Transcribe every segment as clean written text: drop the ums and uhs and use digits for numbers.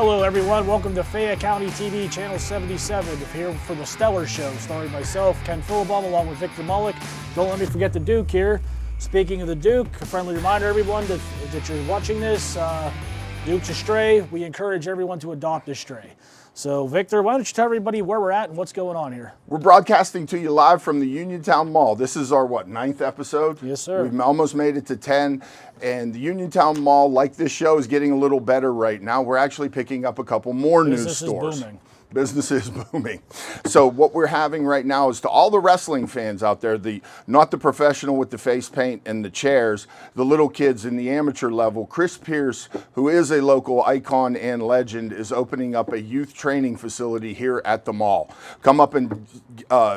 Hello everyone, welcome to Fayette County TV, Channel 77, here for the Stellar Show, starring myself, Ken Philibom, along with Victor Mullick. Don't let me forget the Duke here. Speaking of the Duke, a friendly reminder everyone that you're watching this, Duke's a stray. We encourage everyone to adopt a stray. So Victor, why don't you tell everybody where we're at and what's going on here? We're broadcasting to you live from the Uniontown Mall. This is our, 9th episode? Yes, sir. We've almost made it to 10. And the Uniontown Mall, like this show, is getting a little better right now. We're actually picking up a couple more new stores. Business is booming. Business is booming. So what we're having right now is to all the wrestling fans out there, not the professional with the face paint and the chairs, the little kids in the amateur level. Chris Pierce, who is a local icon and legend, is opening up a youth training facility here at the mall. Come up and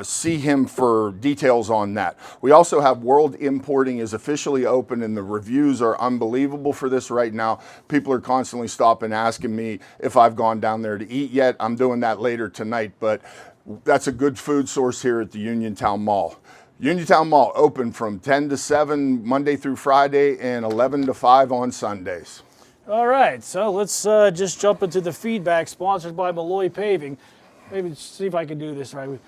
see him for details on that. We also have World Importing is officially open, and the reviews are unbelievable for this right now. People are constantly stopping asking me if I've gone down there to eat yet. I'm doing that later tonight, but that's a good food source here at the Uniontown Mall. Uniontown Mall open from 10 to 7 Monday through Friday and 11 to 5 on Sundays. All right, so let's just jump into the feedback sponsored by Malloy Paving. Maybe see if I can do this right.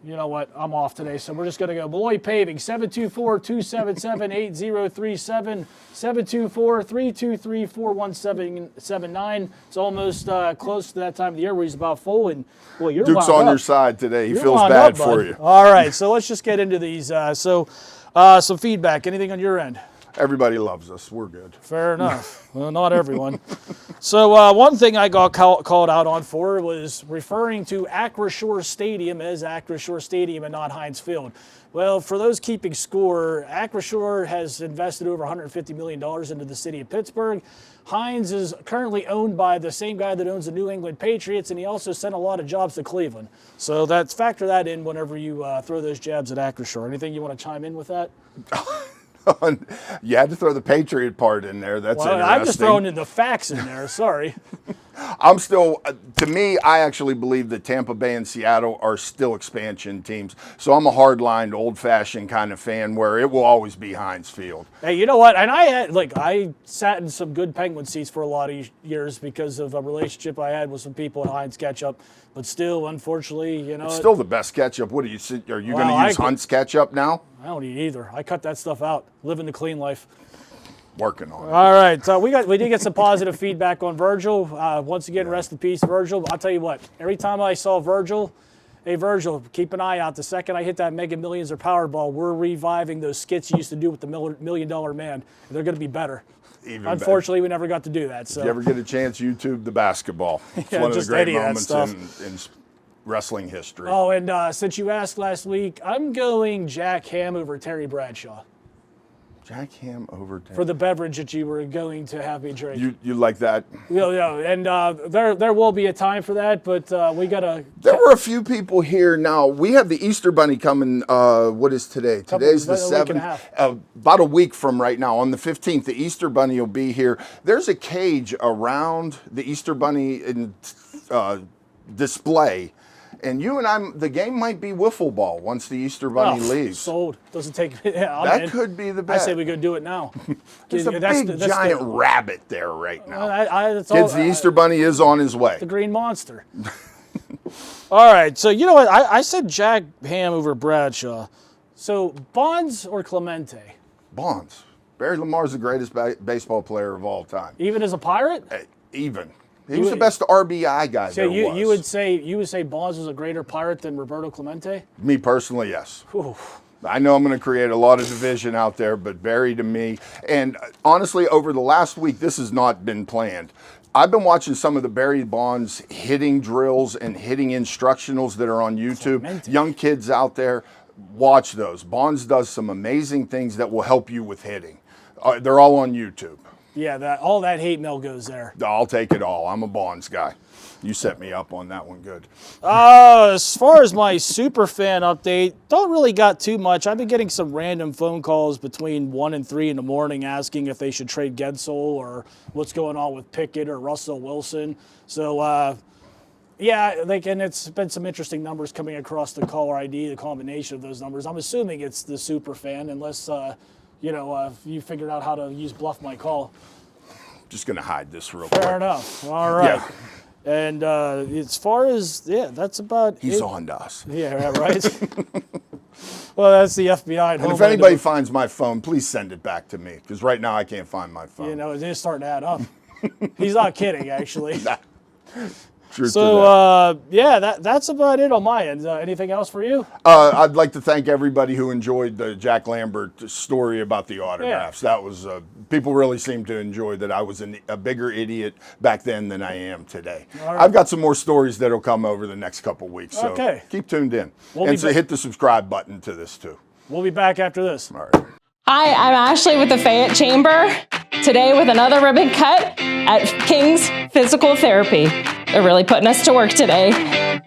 You know what? I'm off today, so we're just going to go. Malloy Paving, 724-277-8037, 724-323-41779. It's almost close to that time of the year where he's about full. And boy, you're Duke's on your side today. He You're feels wound bad up, for bud. you. All right, so let's just get into these. Some feedback. Anything on your end? Everybody loves us. We're good. Fair enough. Well, not everyone. So one thing I got called out on for was referring to Acrisure Stadium as Acrisure Stadium and not Heinz Field. Well, for those keeping score, Acrisure has invested over $150 million into the city of Pittsburgh. Heinz is currently owned by the same guy that owns the New England Patriots, and he also sent a lot of jobs to Cleveland. So factor that in whenever you throw those jabs at Acrisure. Anything you want to chime in with that? You had to throw the Patriot part in there. That's interesting. I'm just throwing in the facts in there. Sorry. I'm still, to me, I actually believe that Tampa Bay and Seattle are still expansion teams. So I'm a hard-lined, old-fashioned kind of fan where it will always be Heinz Field. Hey, you know what? And I sat in some good Penguin seats for a lot of years because of a relationship I had with some people at Heinz Ketchup. But still, unfortunately, It's still the best ketchup. What are you going to use Hunt's ketchup now? I don't eat either. I cut that stuff out. Living the clean life. Working on it. All right, so we did get some positive feedback on Virgil. Once again, rest in peace, Virgil. I'll tell you what, every time I saw Virgil, hey Virgil, keep an eye out. The second I hit that Mega Millions or Powerball, we're reviving those skits you used to do with the $1 Million Man. They're going to be better. Unfortunately, we never got to do that. So. If you ever get a chance, YouTube the basketball. It's one of the great moments in wrestling history. Oh, and since you asked last week, I'm going Jack Ham over Terry Bradshaw. Jack Ham over Terry. For the beverage that you were going to have me drink. You like that? Yeah, and there will be a time for that, but we got to... There were a few people here now. We have the Easter Bunny coming, what is today? Today's the 7th. About a week from right now. On the 15th, the Easter Bunny will be here. There's a cage around the Easter Bunny in display. And the game might be wiffle ball once the Easter Bunny leaves. Sold. Doesn't take. Yeah, that could be the best. I say we go do it now. There's a big giant rabbit there right now. Kids, the Easter Bunny is on his way. The green monster. All right, so you know what? I said Jack Ham over Bradshaw. So Bonds or Clemente? Bonds. Barry Lamar's the greatest baseball player of all time. Even as a Pirate? Even. He was the best RBI guy there was. You would say Bonds was a greater Pirate than Roberto Clemente? Me personally, yes. Whew. I know I'm going to create a lot of division out there, but Barry to me, and honestly, over the last week, this has not been planned. I've been watching some of the Barry Bonds hitting drills and hitting instructionals that are on YouTube. Clemente. Young kids out there, watch those. Bonds does some amazing things that will help you with hitting. They're all on YouTube. Yeah, all that hate mail goes there. I'll take it all. I'm a Bonds guy. You set me up on that one good. As far as my super fan update, don't really got too much. I've been getting some random phone calls between 1 and 3 in the morning asking if they should trade Gensel or what's going on with Pickett or Russell Wilson. So, yeah, and it's been some interesting numbers coming across the caller ID, the combination of those numbers. I'm assuming it's the super fan, unless... you figured out how to use bluff my call. just going to hide this real quick. Fair enough. All right. Yeah. And as far as, that's about He's it. on to us. Yeah, right. Well, that's the FBI. And if anybody finds my phone, please send it back to me, because right now I can't find my phone. You know, it's starting to add up. He's not kidding, actually. True So, that's about it on my end. Anything else for you? I'd like to thank everybody who enjoyed the Jack Lambert story about the autographs. That was, people really seemed to enjoy that I was a bigger idiot back then than I am today. Right. I've got some more stories that'll come over the next couple weeks, so keep tuned in. And so hit the subscribe button to this too. We'll be back after this. All right. Hi, I'm Ashley with the Fayette Chamber. Today with another ribbon cut at King's Physical Therapy. They're really putting us to work today.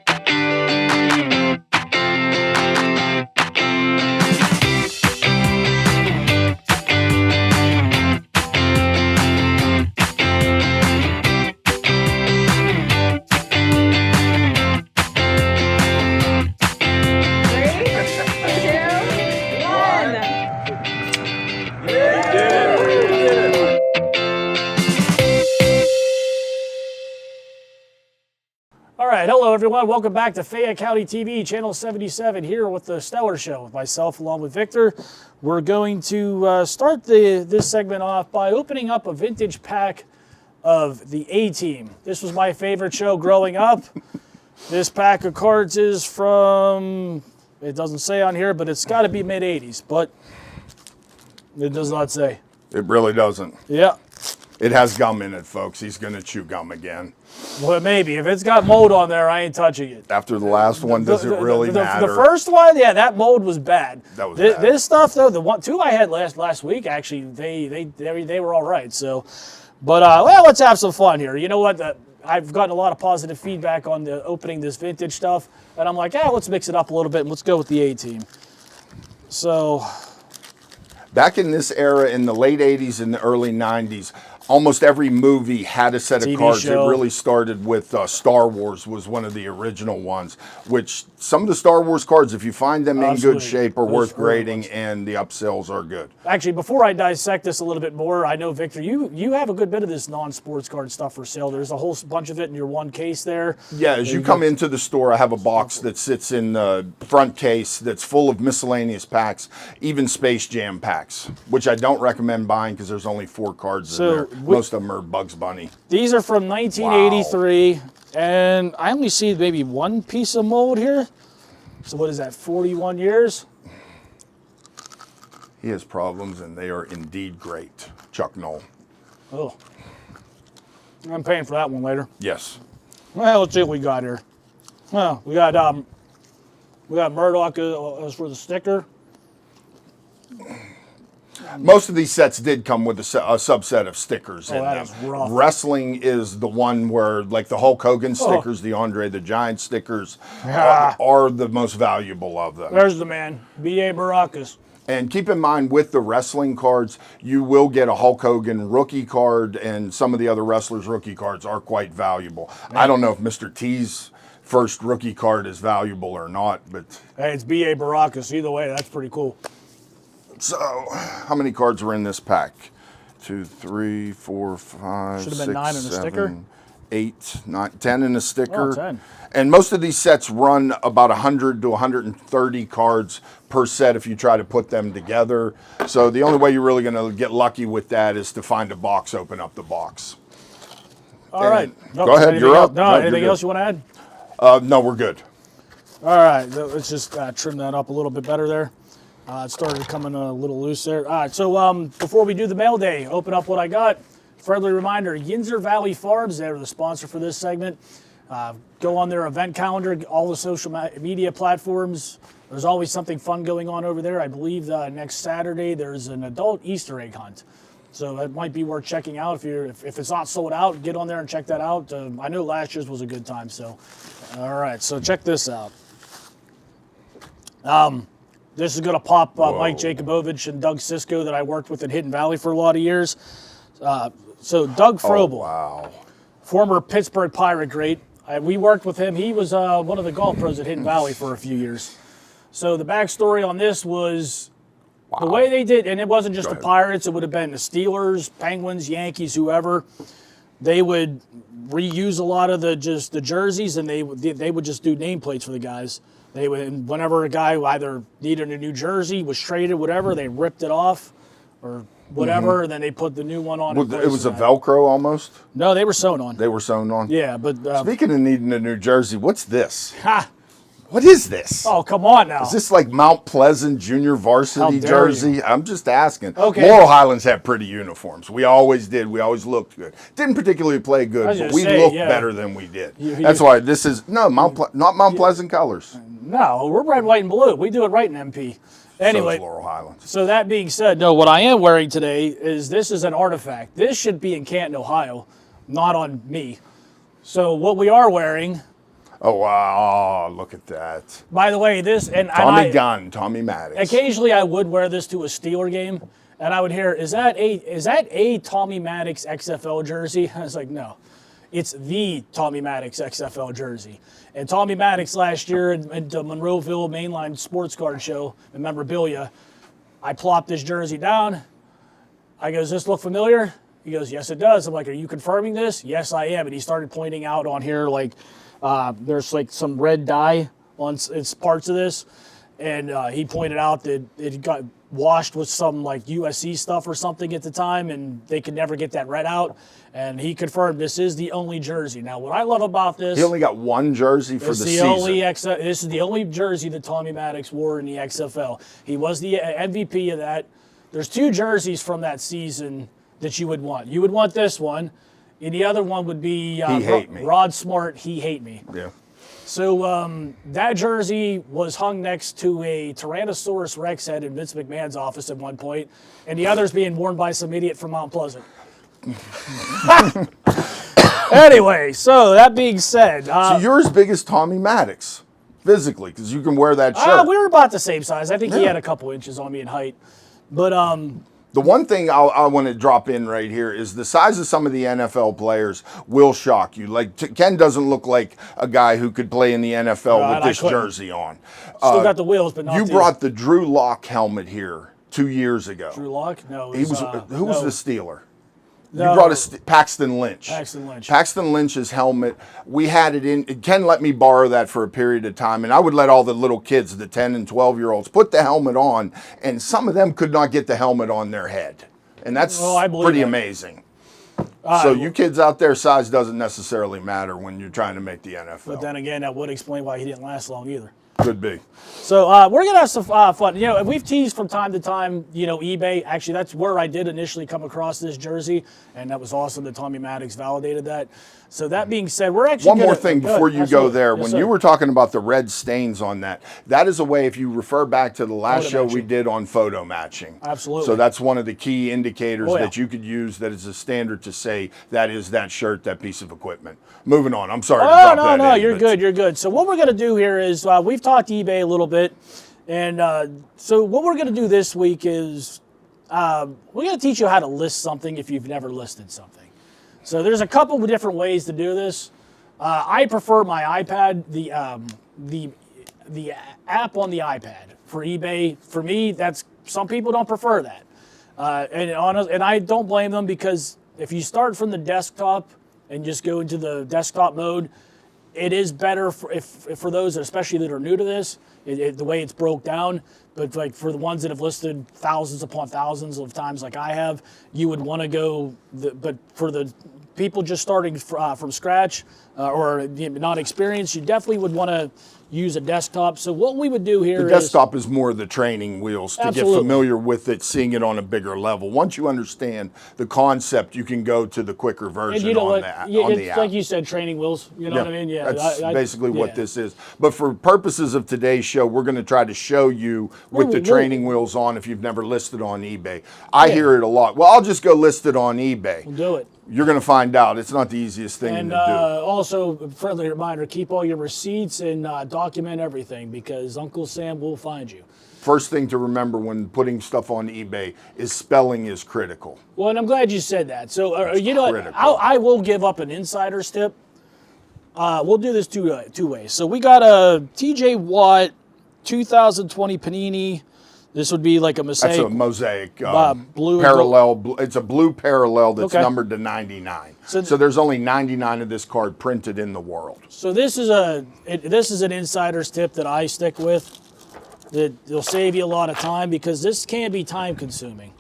All right, hello everyone. Welcome back to Fayette County TV, Channel 77, here with the Stellar Show with myself along with Victor. We're going to start this segment off by opening up a vintage pack of the A-Team. This was my favorite show growing up. This pack of cards is from, it doesn't say on here, but it's got to be mid-'80s, but it does not say. It really doesn't. Yeah. It has gum in it, folks. He's going to chew gum again. Well, maybe. If it's got mold on there, I ain't touching it. After the last one, does it really matter? The first one, yeah, that mold was bad. That was bad. This stuff, though, two I had last week, actually, they were all right. So, but well, let's have some fun here. You know what? I've gotten a lot of positive feedback on the opening this vintage stuff, and I'm like, let's mix it up a little bit and let's go with the A-Team. So, back in this era, in the late 80s and the early 90s, almost every movie had a set of TV cards. show. It really started with Star Wars was one of the original ones, which some of the Star Wars cards, if you find them in good shape, are worth grading, and the upsells are good. Actually, before I dissect this a little bit more, I know, Victor, you have a good bit of this non-sports card stuff for sale. There's a whole bunch of it in your one case there. Yeah, as you come into the store, I have a box that sits in the front case that's full of miscellaneous packs, even Space Jam packs, which I don't recommend buying because there's only 4 cards in there. Most of them are Bugs Bunny. These are from 1983, and I only see maybe one piece of mold here. So what is that, 41 years? He has problems, and they are indeed great. Chuck Knoll. Oh, I'm paying for that one later. Yes. Well, let's see what we got here. Well, we got Murdoch as for the sticker. Most of these sets did come with a subset of stickers in that them. is rough. Wrestling is the one where, like the Hulk Hogan stickers, the Andre the Giant stickers, are the most valuable of them. There's the man, B.A. Baracus. And keep in mind, with the wrestling cards, you will get a Hulk Hogan rookie card, and some of the other wrestlers' rookie cards are quite valuable. Man. I don't know if Mr. T's first rookie card is valuable or not, but... Hey, it's B.A. Baracus. Either way, that's pretty cool. So, how many cards were in this pack? 2, 3, 4, 5, Should have 6, been 9 in a 7, sticker. 8, 9, 10 in a sticker. Oh, 10. And most of these sets run about 100 to 130 cards per set if you try to put them together. So the only way you're really going to get lucky with that is to find a box, open up the box. All right. Go ahead, you're up. No, anything else you want to add? No, we're good. All right, let's just trim that up a little bit better there. It started coming a little loose there. All right, so before we do the mail day, open up what I got. Friendly reminder, Yinzer Valley Farms, they're the sponsor for this segment. Go on their event calendar, all the social media platforms. There's always something fun going on over there. I believe next Saturday there's an adult Easter egg hunt. So that might be worth checking out. If it's not sold out, get on there and check that out. I know last year's was a good time. So, all right, so check this out. This is going to pop Mike Jacobovich and Doug Sisko that I worked with in Hidden Valley for a lot of years. So Doug Frobel, former Pittsburgh Pirate great. We worked with him. He was one of the golf pros at Hidden Valley for a few years. So the backstory on this was The way they did, and it wasn't just the Pirates, it would have been the Steelers, Penguins, Yankees, whoever. They would reuse a lot of the jerseys, and they would just do nameplates for the guys. They would, and whenever a guy either needed a new jersey, was traded, whatever, they ripped it off or whatever, and then they put the new one on. Well, it was a Velcro almost? No, they were sewn on. They were sewn on? Yeah, but... Speaking of needing a new jersey, what's this? Ha! What is this? Oh, come on now. Is this like Mount Pleasant junior varsity jersey? You. I'm just asking. Okay. Laurel Highlands had pretty uniforms. We always did. We always looked good. Didn't particularly play good, but we looked better than we did. That's why this is not Mount Pleasant colors. No, we're red, white, and blue. We do it right in MP. Anyway, so is Laurel Highlands. So that being said, no, what I am wearing today is this is an artifact. This should be in Canton, Ohio, not on me. So what we are wearing. Oh, wow, look at that. By the way, this, and Tommy Maddox. Occasionally I would wear this to a Steeler game, and I would hear, is that a Tommy Maddox XFL jersey? I was like, no, it's the Tommy Maddox XFL jersey. And Tommy Maddox last year at the Monroeville Mainline Sports Card Show, the memorabilia, I plopped this jersey down. I go, does this look familiar? He goes, yes, it does. I'm like, are you confirming this? Yes, I am. And he started pointing out on here, like, there's like some red dye on its parts of this, and he pointed out that it got washed with some like USC stuff or something at the time, and they could never get that red out. And he confirmed this is the only jersey. Now, what I love about this, he only got one jersey for the season. This is the only jersey that Tommy Maddox wore in the XFL. He was the MVP of that. There's two jerseys from that season that you would want. You would want this one. And the other one would be Rod Smart, He Hate Me. Yeah. So that jersey was hung next to a Tyrannosaurus Rex head in Vince McMahon's office at one point, and the other's being worn by some idiot from Mount Pleasant. Anyway, so that being said. So you're as big as Tommy Maddox, physically, because you can wear that shirt. We were about the same size. I think he had a couple inches on me in height. But the one thing I want to drop in right here is the size of some of the NFL players will shock you. Like Ken doesn't look like a guy who could play in the NFL with this jersey on. Still got the wheels, but not. You brought the Drew Lock helmet here 2 years ago. Drew Lock? No. Who was the Steeler? No. You brought Paxton Lynch. Paxton Lynch's helmet. We had it in. Ken let me borrow that for a period of time, and I would let all the little kids, the 10 and 12-year-olds, put the helmet on, and some of them could not get the helmet on their head. And that's pretty amazing. So you kids out there, size doesn't necessarily matter when you're trying to make the NFL. But then again, that would explain why he didn't last long either. Could be. So we're going to have some fun. You know, we've teased from time to time, you know, eBay. Actually, that's where I did initially come across this jersey, and that was awesome that Tommy Maddox validated that. So that being said, we're actually one more thing before you go there. When you were talking about the red stains on that, that is a way, if you refer back to the last show we did on photo matching. Absolutely. So that's one of the key indicators that you could use that is a standard to say that is that shirt, that piece of equipment. Moving on. I'm sorry to drop that in. No, you're good. You're good. So what we're going to do here is we've talked eBay a little bit. And so what we're going to do this week is we're going to teach you how to list something if you've never listed something. So there's a couple of different ways to do this. I prefer my iPad, the app on the iPad for eBay. For me, that's some people don't prefer that, and I don't blame them, because if you start from the desktop and just go into the desktop mode, it is better for those, especially that are new to this, the way it's broke down. But like for the ones that have listed thousands upon thousands of times like I have, you would want to go, but for the people just starting from scratch or not experienced, you definitely would want to use a desktop. So what we would do here is... The desktop is more the training wheels to get familiar with it, seeing it on a bigger level. Once you understand the concept, you can go to the quicker version on the app. Like you said, training wheels. You know what I mean? Yeah, that's basically what this is. But for purposes of today's show, we're going to try to show you with the training wheels on if you've never listed on eBay. I hear it a lot. Well, I'll just go list it on eBay. We'll do it. You're going to find out. It's not the easiest thing to do. Also, a friendly reminder, keep all your receipts and document everything, because Uncle Sam will find you. First thing to remember when putting stuff on eBay is spelling is critical. Well, and I'm glad you said that. So, you know what? I will give up an insider's tip. We'll do this two ways. So we got a TJ Watt 2020 Panini This would be like a mosaic. That's a mosaic blue parallel. It's a blue parallel that's Okay. numbered to 99. So So there's only 99 of this card printed in the world. So this is an insider's tip that I stick with. That will save you a lot of time because this can be time consuming.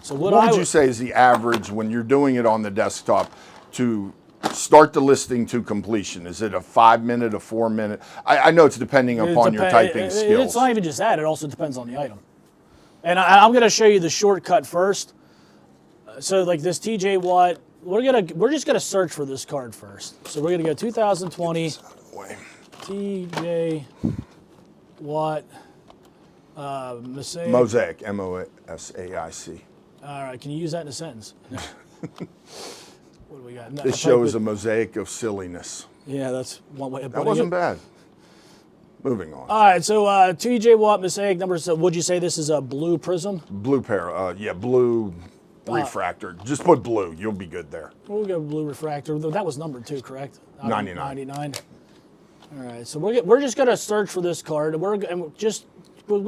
So What would you say is the average when you're doing it on the desktop to start the listing to completion? Is it a 5 minute, a 4 minute? I know it's depending upon your typing skills. It's not even just that. It also depends on the item. And I'm going to show you the shortcut first. So like this TJ Watt, we're just gonna search for this card first. So we're gonna go 2020 TJ Watt Mosaic. Mosaic, MOSAIC. All right, can you use that in a sentence? What do we got? This show is a mosaic of silliness. Yeah, that's one way of That putting wasn't it. bad. Moving on. All right, so TJ Watt Mosaic number. So would you say this is a blue prism? Blue blue refractor. Just put blue. You'll be good there. We'll go blue refractor. That was numbered too, correct? 99. 99. All right, so we're just gonna search for this card. We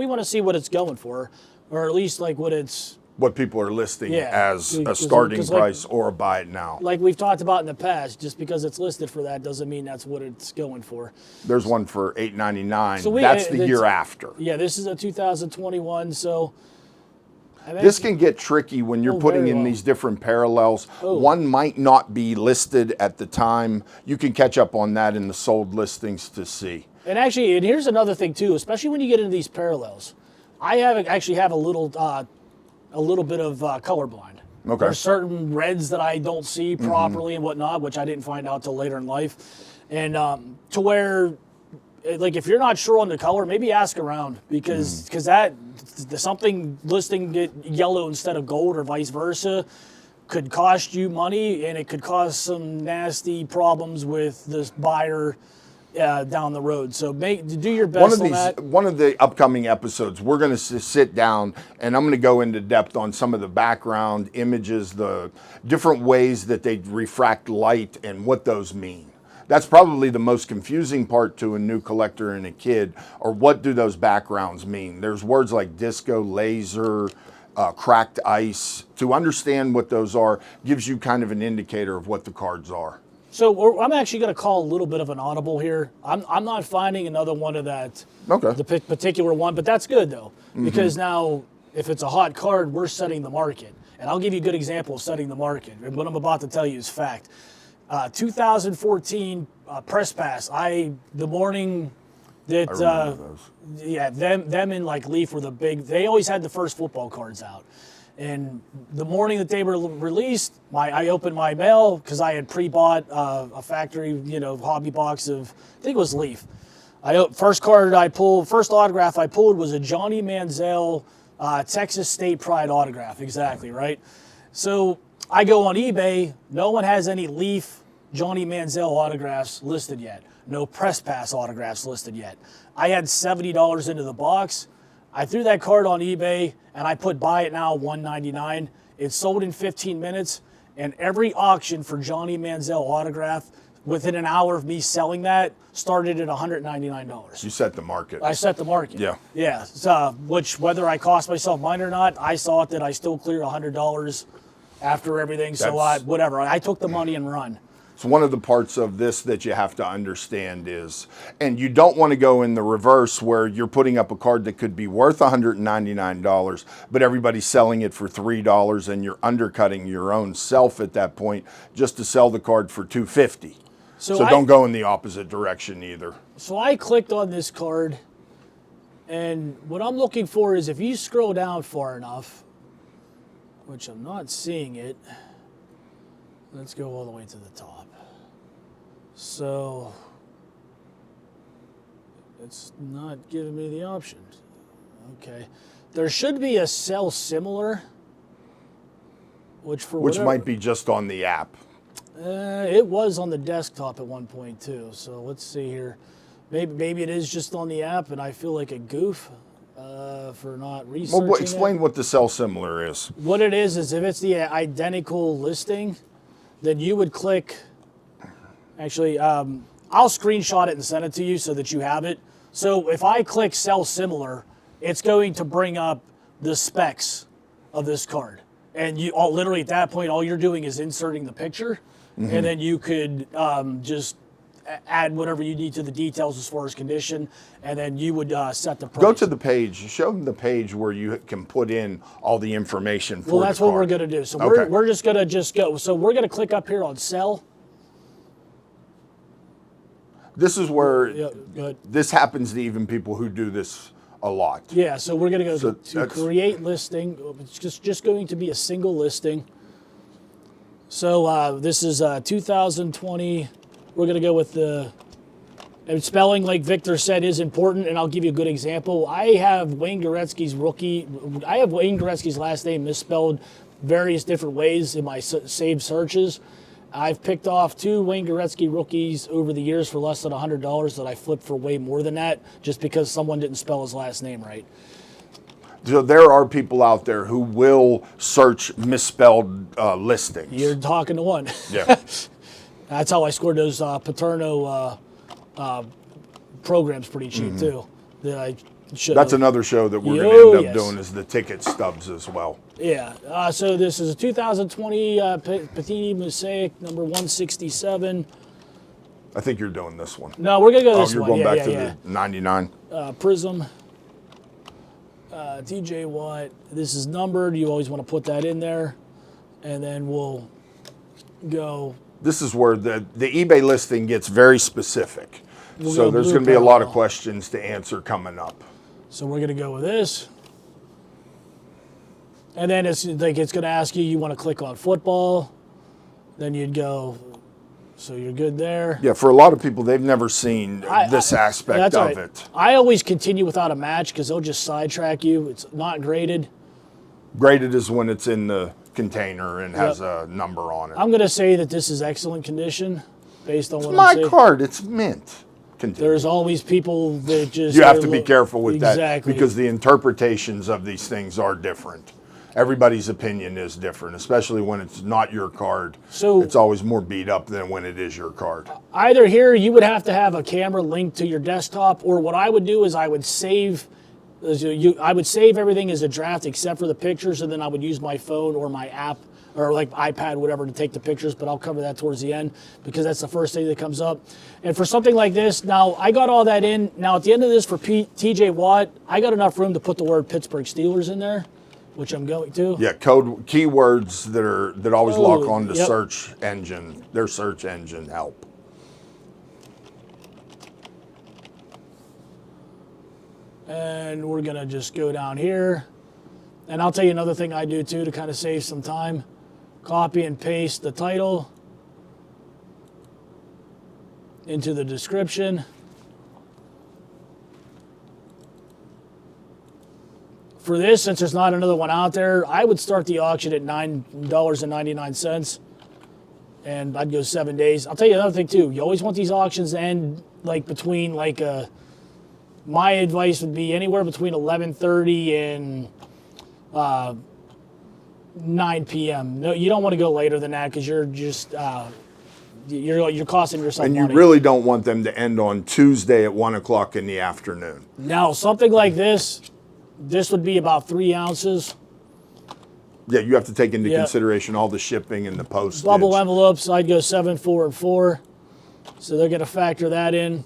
want to see what it's going for, or at least like What people are listing Yeah, as a 'cause starting like- price or a buy it now. like we've talked about in the past. Just because it's listed for that doesn't mean that's what it's going for. There's one for $8.99. So That's the year after. Yeah, this is a 2021. So This can get tricky when you're putting very in well. these different parallels. One might not be listed at the time. You can catch up on that in the sold listings to see. And here's another thing too, especially when you get into these parallels. I have a little bit of colorblind. Okay. There's certain reds that I don't see properly and whatnot, which I didn't find out till later in life. And to where, like, if you're not sure on the color, maybe ask around because something listing it yellow instead of gold or vice versa could cost you money, and it could cause some nasty problems with this buyer down the road. So do your best on that. One of the upcoming episodes, we're going to sit down and I'm going to go into depth on some of the background images, the different ways that they refract light and what those mean. That's probably the most confusing part to a new collector and a kid, or what do those backgrounds mean? There's words like disco, laser, cracked ice. To understand what those are gives you kind of an indicator of what the cards are. So I'm actually going to call a little bit of an audible here. I'm not finding another one of that, Okay. the particular one, but that's good though, because now if it's a hot card, we're setting the market. And I'll give you a good example of setting the market. And what I'm about to tell you is fact. 2014 press pass. The morning that I remember those. yeah, them and like Leaf were the big. They always had the first football cards out. And the morning that they were released, I opened my mail because I had pre-bought a factory, hobby box of, I think it was Leaf. First autograph I pulled was a Johnny Manziel Texas State Pride autograph. Exactly, right? So I go on eBay. No one has any Leaf Johnny Manziel autographs listed yet. No press pass autographs listed yet. I had $70 into the box. I threw that card on eBay and I put buy it now $199. It sold in 15 minutes, and every auction for Johnny Manziel autograph within an hour of me selling that started at $199. You set the market. I set the market. Yeah. Yeah. So, which whether I cost myself mine or not, I saw it that I still cleared $100 after everything. So whatever. I took the money and run. So one of the parts of this that you have to understand is, and you don't want to go in the reverse where you're putting up a card that could be worth $199, but everybody's selling it for $3 and you're undercutting your own self at that point just to sell the card for $250. So don't go in the opposite direction either. So I clicked on this card, and what I'm looking for is if you scroll down far enough, which I'm not seeing it, let's go all the way to the top. So it's not giving me the option. Okay. There should be a sell similar, which might be just on the app. it was on the desktop at one point too. So let's see here. Maybe it is just on the app, and I feel like a goof for not researching Well, explain it. what the sell similar is. What it is if it's the identical listing, then you would click. Actually, I'll screenshot it and send it to you so that you have it. So if I click sell similar, it's going to bring up the specs of this card. And you literally at that point, all you're doing is inserting the picture, and then you could just add whatever you need to the details as far as condition, and then you would set the price. Go to the page. Show them the page where you can put in all the information for Well, that's the what card. we're going to do. So Okay. we're just going to go. So we're going to click up here on sell. This is where Yeah, good. this happens to even people who do this a lot. Yeah, so we're going to go So to that's- create listing. It's just going to be a single listing. So this is 2020. We're going to go with the, and spelling, like Victor said, is important, and I'll give you a good example. I have Wayne Gretzky's last name misspelled various different ways in my saved searches. I've picked off 2 Wayne Gretzky rookies over the years for less than $100 that I flipped for way more than that, just because someone didn't spell his last name right. So there are people out there who will search misspelled listings. You're talking to one. Yeah. That's how I scored those Paterno programs pretty cheap too. That I should. That's another show that we're Yo, going to end up yes. doing is the ticket stubs as well. Yeah. So this is a 2020 Pitied Mosaic number 167. I think you're doing this one. No, we're gonna go Oh, this you're one. going Yeah, back yeah, to the 99. Prism. TJ Watt. This is numbered. You always want to put that in there, and then we'll go. This is where the eBay listing gets very specific. We'll So go there's blue going to be a lot of parallel. questions to answer coming up. So we're gonna go with this. And then it's like it's gonna ask you want to click on football. Then you'd go. So you're good there. Yeah, for a lot of people, they've never seen this aspect That's of all right. it. I always continue without a match because they'll just sidetrack you. It's not graded. Graded is when it's in the container and has a number on it. I'm going to say that this is excellent condition based on what My I'm saying. card, it's mint. Continue. There's always people that just... You have to be careful with exactly. that because the interpretations of these things are different. Everybody's opinion is different, especially when it's not your card. So- it's always more beat up than when it is your card. Either here, you would have to have a camera linked to your desktop, or what I would do is I would save... I would save everything as a draft except for the pictures, and then I would use my phone or my app or like iPad, whatever, to take the pictures, but I'll cover that towards the end because that's the first thing that comes up. And for something like this, now I got all that in. Now at the end of this for TJ Watt, I got enough room to put the word Pittsburgh Steelers in there, which I'm going to. Yeah, code keywords that always Oh, lock on to yep. search engine, their search engine help. And we're gonna just go down here. And I'll tell you another thing I do too to kind of save some time. Copy and paste the title into the description. For this, since there's not another one out there, I would start the auction at $9.99. And I'd go 7 days. I'll tell you another thing too. You always want these auctions to end like between like my advice would be anywhere between 11:30 and 9 p.m. No, you don't want to go later than that because you're just you're costing yourself And you money. really don't want them to end on Tuesday at 1 o'clock in the afternoon. Now something like this would be about 3 ounces. Yeah, you have to take into Yeah. consideration all the shipping and the postage. Bubble envelopes, I'd go 7, 4, and 4. So they're going to factor that in.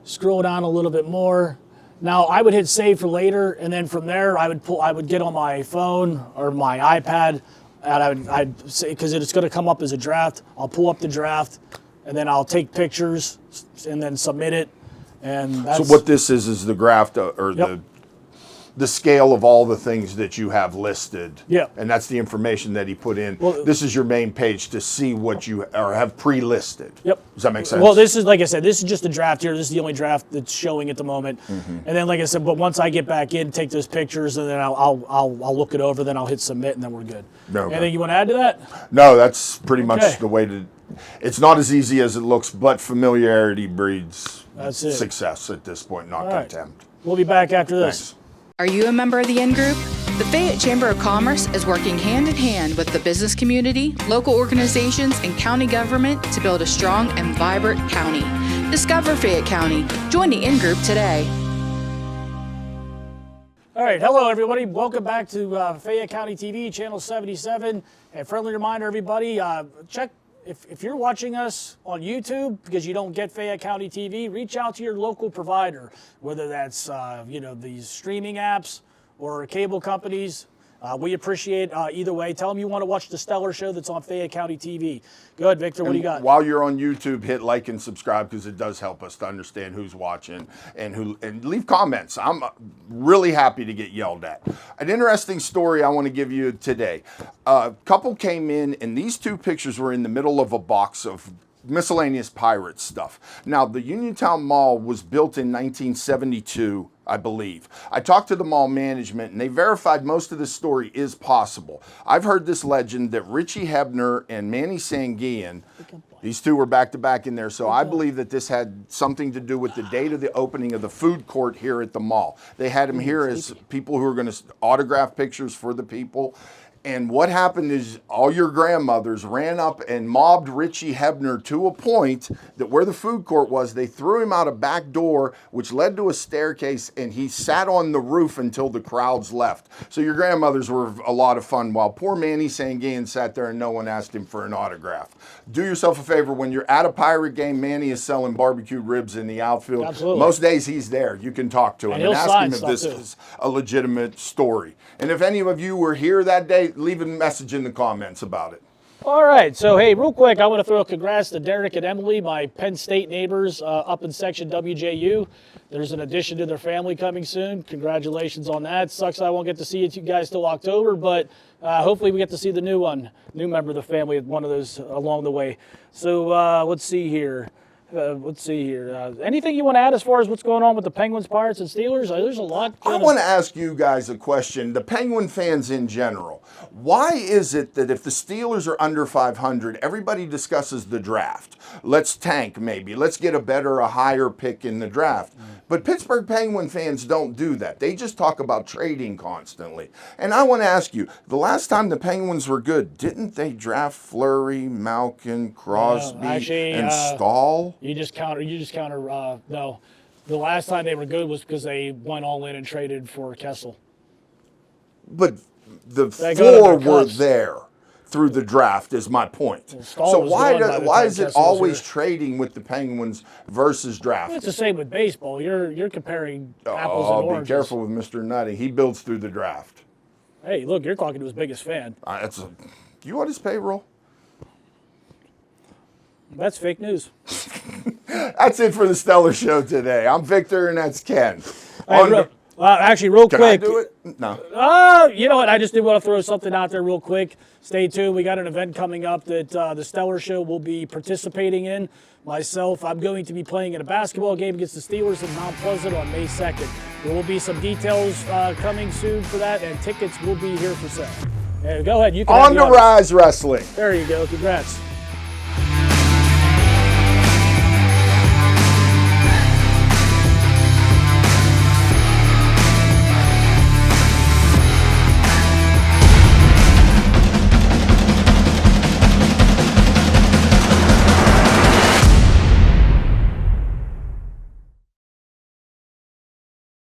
Scroll down a little bit more. Now I would hit save for later, and then from there I would get on my phone or my iPad, and I'd say because it's going to come up as a draft. I'll pull up the draft, and then I'll take pictures and then submit it. And that's, So what this is the graph or Yep. the scale of all the things that you have listed. Yeah. And that's the information that he put in. Well, this is your main page to see what you or have pre-listed. Yep. Does that make sense? Well, this is, like I said, this is just a draft here. This is the only draft that's showing at the moment. Mm-hmm. And then, like I said, but once I get back in, take those pictures, and then I'll look it over, then I'll hit submit, and then we're good. Okay. Anything you want to add to that? No, that's pretty much Okay. the way to. It's not as easy as it looks, but familiarity breeds That's it. success at this point, not All right. contempt. We'll be back after this. Thanks. Are you a member of the In Group? The Fayette Chamber of Commerce is working hand in hand with the business community, local organizations, and county government to build a strong and vibrant county. Discover Fayette County. Join the In Group today. All right, hello everybody. Welcome back to Fayette County TV, Channel 77. And friendly reminder, everybody, check if you're watching us on YouTube because you don't get Fayette County TV, reach out to your local provider, whether that's these streaming apps or cable companies. We appreciate either way. Tell them you want to watch the Stellar Show that's on Fayette County TV. Go ahead, Victor. What do you got? While you're on YouTube, hit like and subscribe because it does help us to understand who's watching and leave comments. I'm really happy to get yelled at. An interesting story I want to give you today. A couple came in, and these two pictures were in the middle of a box of miscellaneous pirate stuff. Now, the Uniontown Mall was built in 1972, I believe. I talked to the mall management and they verified most of this story is possible. I've heard this legend that Richie Hebner and Manny Sanguian, these two were back to back in there, so I believe that this had something to do with the date of the opening of the food court here at the mall. They had them here as people who were going to autograph pictures for the people. And what happened is all your grandmothers ran up and mobbed Richie Hebner to a point that where the food court was, they threw him out a back door, which led to a staircase, and he sat on the roof until the crowds left. So your grandmothers were a lot of fun, while poor Manny Sanguian sat there and no one asked him for an autograph. Do yourself a favor, when you're at a Pirate game, Manny is selling barbecued ribs in the outfield. Absolutely. Most days he's there. You can talk to him and ask him if this is a legitimate story. And if any of you were here that day, leave a message in the comments about it. All right, so hey, real quick, I want to throw a congrats to Derek and Emily, my Penn State neighbors up in section WJU. There's an addition to their family coming soon. Congratulations on that. Sucks I won't get to see you guys till October, but hopefully we get to see the new member of the family, one of those along the way. So let's see here. Anything you want to add as far as what's going on with the Penguins, Pirates, and Steelers? There's a lot. I want to ask you guys a question, the Penguin fans in general. Why is it that if the Steelers are under 500, everybody discusses the draft? Let's tank maybe. Let's get a higher pick in the draft. But Pittsburgh Penguin fans don't do that. They just talk about trading constantly. And I want to ask you, the last time the Penguins were good, didn't they draft Fleury, Malkin, Crosby, and Stahl? You just counter. No, the last time they were good was because they went all in and traded for Kessel. But the four were there through the draft is my point. Well, so why is it always trading with the Penguins versus draft? It's the same with baseball. You're comparing apples and oranges. Be careful with Mr. Nutty. He builds through the draft. Hey, look, you're talking to his biggest fan. You want his payroll? That's fake news. That's it for the Stellar Show today. I'm Victor, and that's Ken. Actually, real quick. Can I do it? No. You know what? I just did want to throw something out there real quick. Stay tuned. We got an event coming up that the Stellar Show will be participating in. Myself, I'm going to be playing in a basketball game against the Steelers in Mount Pleasant on May 2nd. There will be some details coming soon for that, and tickets will be here for sale. Go ahead. You can On to Rise Wrestling. There you go. Congrats.